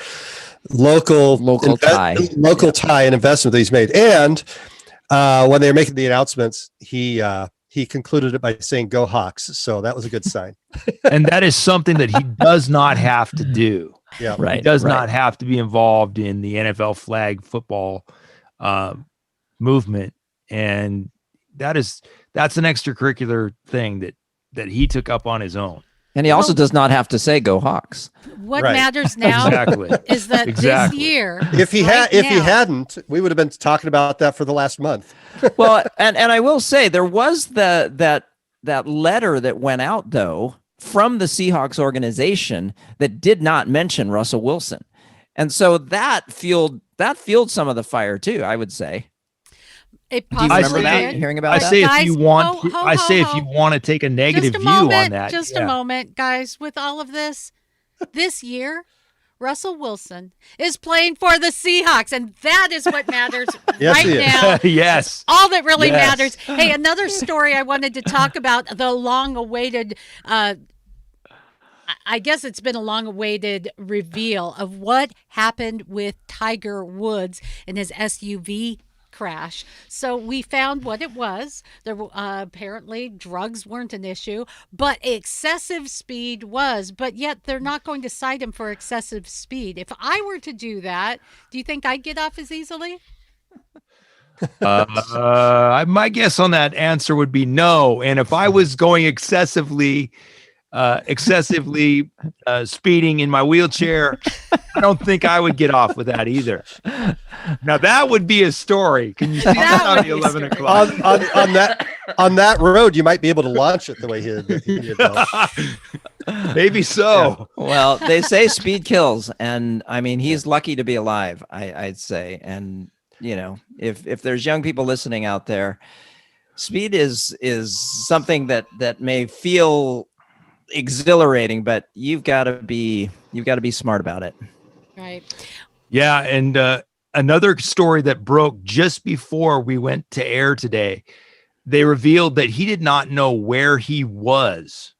local tie and investment that he's made. And when they were making the announcements, he concluded it by saying "Go Hawks." So that was a good sign. And that is something that he does not have to do. Yeah, right. He does not have to be involved in the NFL flag football movement, and that's an extracurricular thing that he took up on his own. And he also does not have to say "Go Hawks." What matters now is that this year, if he hadn't, we would have been talking about that for the last month. Well, and I will say there was that letter that went out though from the Seahawks organization that did not mention Russell Wilson, and so that fueled some of the fire too, I would say. Do you remember that? Hearing about that? I say if you want to take a negative view on that. Just a moment, guys. With all of this year, Russell Wilson is playing for the Seahawks, and that is what matters right now. Yes. All that really matters. Hey, another story I wanted to talk about, the long-awaited I guess it's been a long-awaited reveal of what happened with Tiger Woods and his SUV crash. So we found what it was. There apparently drugs weren't an issue, but excessive speed was. But yet they're not going to cite him for excessive speed. If I were to do that, do you think I'd get off as easily? My guess on that answer would be no. And if I was going excessively speeding in my wheelchair, I don't think I would get off with that either. Now that would be a story. Can you see that on the 11 o'clock? On that road, you might be able to launch it the way he did. Maybe so. Yeah. Well, they say speed kills, and I mean he's lucky to be alive. I'd say, and you know, if there's young people listening out there, speed is something that may feel exhilarating, but you've got to be smart about it. Right. Yeah, and another story that broke just before we went to air today, they revealed that he did not know where he was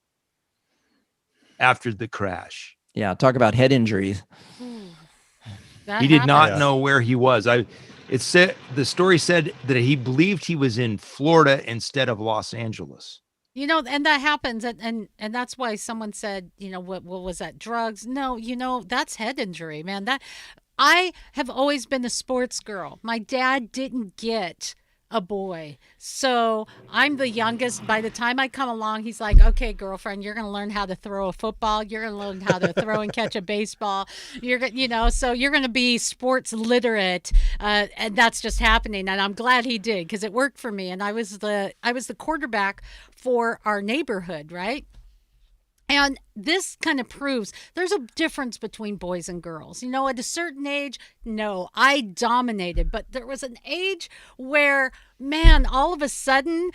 after the crash. Yeah, talk about head injuries. He did not know where he was. It said the story said that he believed he was in Florida instead of Los Angeles. You know, and that happens, and that's why someone said, you know, what was that, drugs? No, you know, that's head injury, man. That I have always been a sports girl. My dad didn't get a boy, so I'm the youngest. By the time I come along, he's like, okay, girlfriend, you're going to learn how to throw a football. You're going to learn how to throw and catch a baseball. So you're going to be sports literate, and that's just happening. And I'm glad he did, because it worked for me. And I was the quarterback for our neighborhood, right? And this kind of proves there's a difference between boys and girls. You know, at a certain age, no, I dominated. But there was an age where, man, all of a sudden,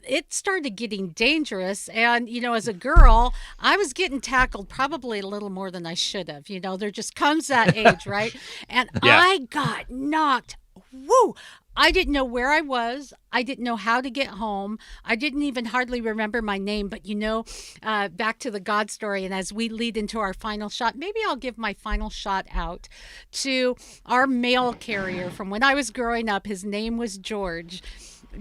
it started getting dangerous. And, you know, as a girl, I was getting tackled probably a little more than I should have. You know, there just comes that age, right? And I got knocked. Woo! I didn't know where I was. I didn't know how to get home. I didn't even hardly remember my name. But, you know, back to the God story. And as we lead into our final shot, maybe I'll give my final shot out to our mail carrier from when I was growing up. His name was George.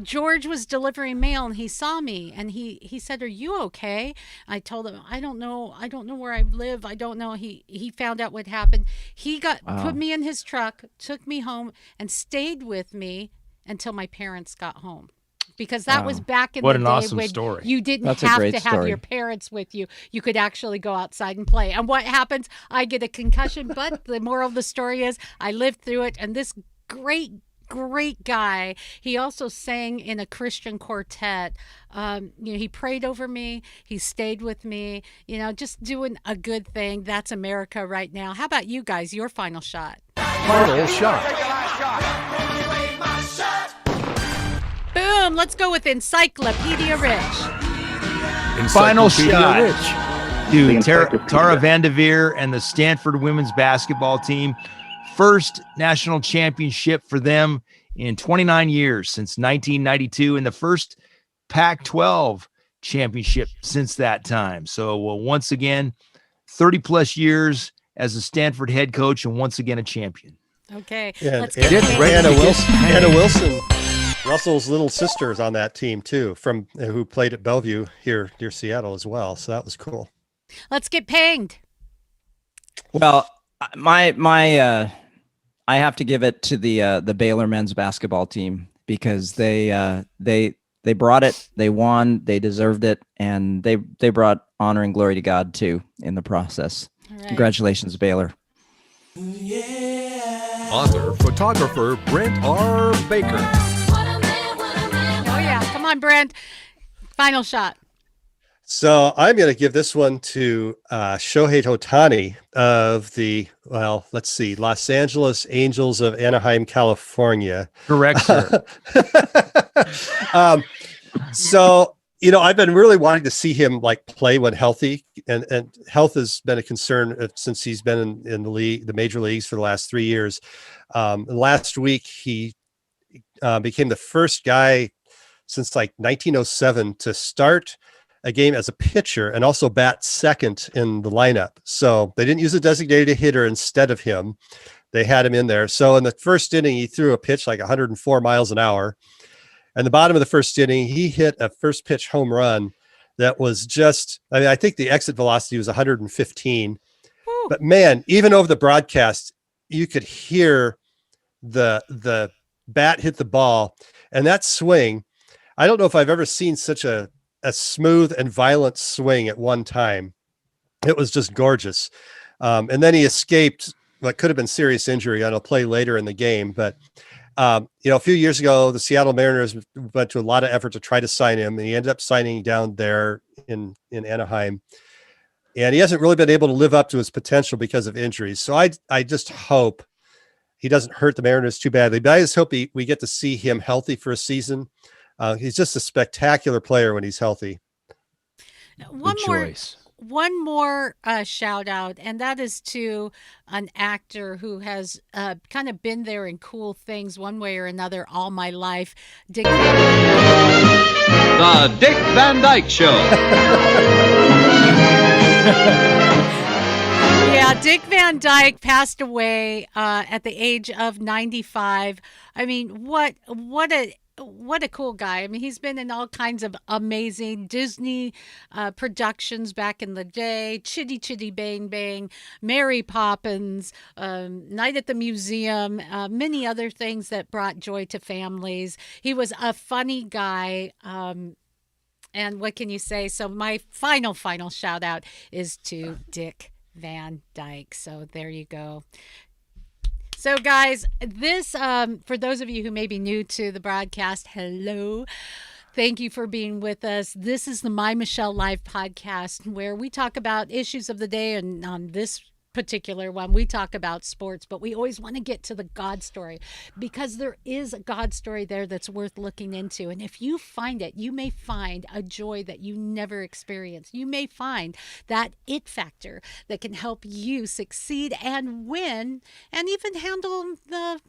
George was delivering mail, and he saw me, and he said, "Are you okay?" I told him, I don't know where I live. I don't know. He found out what happened. He put me in his truck, took me home, and stayed with me until my parents got home. Because that was back in the day awesome when story. You didn't That's have a to great have story. your parents with you. You could actually go outside and play. And what happens? I get a concussion, but the moral of the story is I lived through it, and this great guy. He also sang in a Christian quartet. You know, he prayed over me. He stayed with me. You know, just doing a good thing. That's America right now. How about you guys? Your final shot. Final shot. Boom. Let's go with Encyclopedia Rich. Final Encyclopedia shot. Rich. Dude, Tara Vanderveer and the Stanford women's basketball team. First national championship for them in 29 years since 1992, and the first Pac-12 championship since that time. So once again, 30 plus years as a Stanford head coach, and once again a champion. Okay, And let's get Anna Wilson, Russell's little sister, is on that team too, from who played at Bellevue here near Seattle as well. So that was cool. Let's get panged. Well, I have to give it to the Baylor men's basketball team, because they brought it, they won, they deserved it, and they brought honor and glory to God too in the process. Right. Congratulations, Baylor. Author, photographer Brent R Baker. Oh yeah, come on, Brent. Final shot. So I'm going to give this one to Shohei Ohtani of the, Los Angeles Angels of Anaheim, California. Correct, sir. So, I've been really wanting to see him play when healthy, and health has been a concern since he's been in the league, the major leagues, for the last 3 years. Last week, he became the first guy since 1907 to start a game as a pitcher and also bat second in the lineup. So they didn't use a designated hitter instead of him. They had him in there. So in the first inning, he threw a pitch 104 miles an hour. And the bottom of the first inning, he hit a first pitch home run that was I think the exit velocity was 115. Woo. But man, even over the broadcast, you could hear the bat hit the ball, and that swing. I don't know if I've ever seen such a smooth and violent swing at one time. It was just gorgeous. And then he escaped what could have been serious injury on a play later in the game. But, a few years ago, the Seattle Mariners went to a lot of effort to try to sign him, and he ended up signing down there in Anaheim. And he hasn't really been able to live up to his potential because of injuries. So I just hope he doesn't hurt the Mariners too badly. But I just hope we get to see him healthy for a season. He's just a spectacular player when he's healthy. One more shout out, and that is to an actor who has kind of been there in cool things one way or another all my life. Dick The Dick Van Dyke Show. Yeah, Dick Van Dyke passed away at the age of 95. I mean, what a cool guy. I mean, he's been in all kinds of amazing Disney productions back in the day. Chitty Chitty Bang Bang, Mary Poppins, Night at the Museum, many other things that brought joy to families. He was a funny guy. And what can you say? So my final shout out is to Dick Van Dyke. So there you go. So, guys, this, for those of you who may be new to the broadcast, hello. Thank you for being with us. This is the My Michelle Live podcast, where we talk about issues of the day. And on this particular one, we talk about sports, but we always want to get to the God story, because there is a God story there that's worth looking into. And if you find it, you may find a joy that you never experienced. You may find that it factor that can help you succeed and win, and even handle the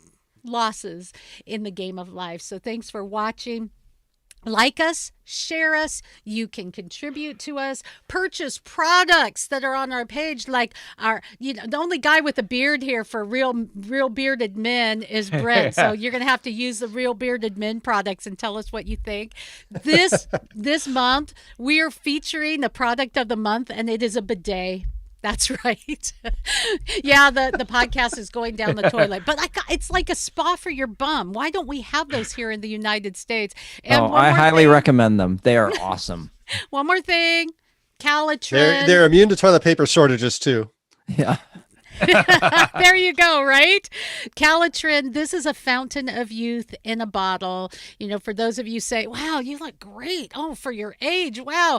losses in the game of life. So thanks for watching. Like us, share us. You can contribute to us. Purchase products that are on our page, like the only guy with a beard here for real bearded men is Brent. So you're gonna have to use the Real Bearded Men products and tell us what you think. This month we are featuring the product of the month, and it is a bidet. That's right. Yeah, the podcast is going down the toilet, but it's like a spa for your bum. Why don't we have those here in the United States? And I highly recommend them. They are awesome. One more thing, Calitrin. They're immune to toilet paper shortages too. Yeah. There you go, right? Calitrin, this is a fountain of youth in a bottle. For those of you say, wow, you look great. Oh, for your age. Wow.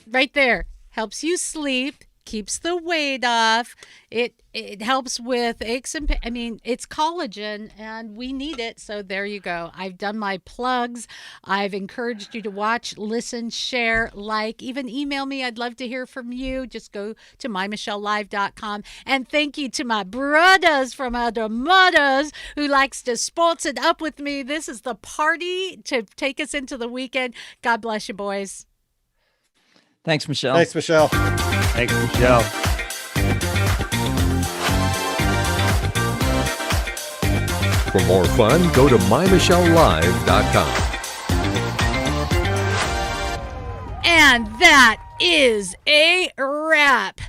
Right there. Helps you sleep, keeps the weight off. It helps with aches and it's collagen and we need it. So there you go. I've done my plugs. I've encouraged you to watch, listen, share, like, even email me. I'd love to hear from you. Just go to mymichellelive.com. And thank you to my brothers from other mothers who likes to sports it up with me. This is the party to take us into the weekend. God bless you, boys. Thanks, Michelle. Thanks, Michelle. Thanks, Michelle. For more fun, go to mymichellelive.com. And that is a wrap.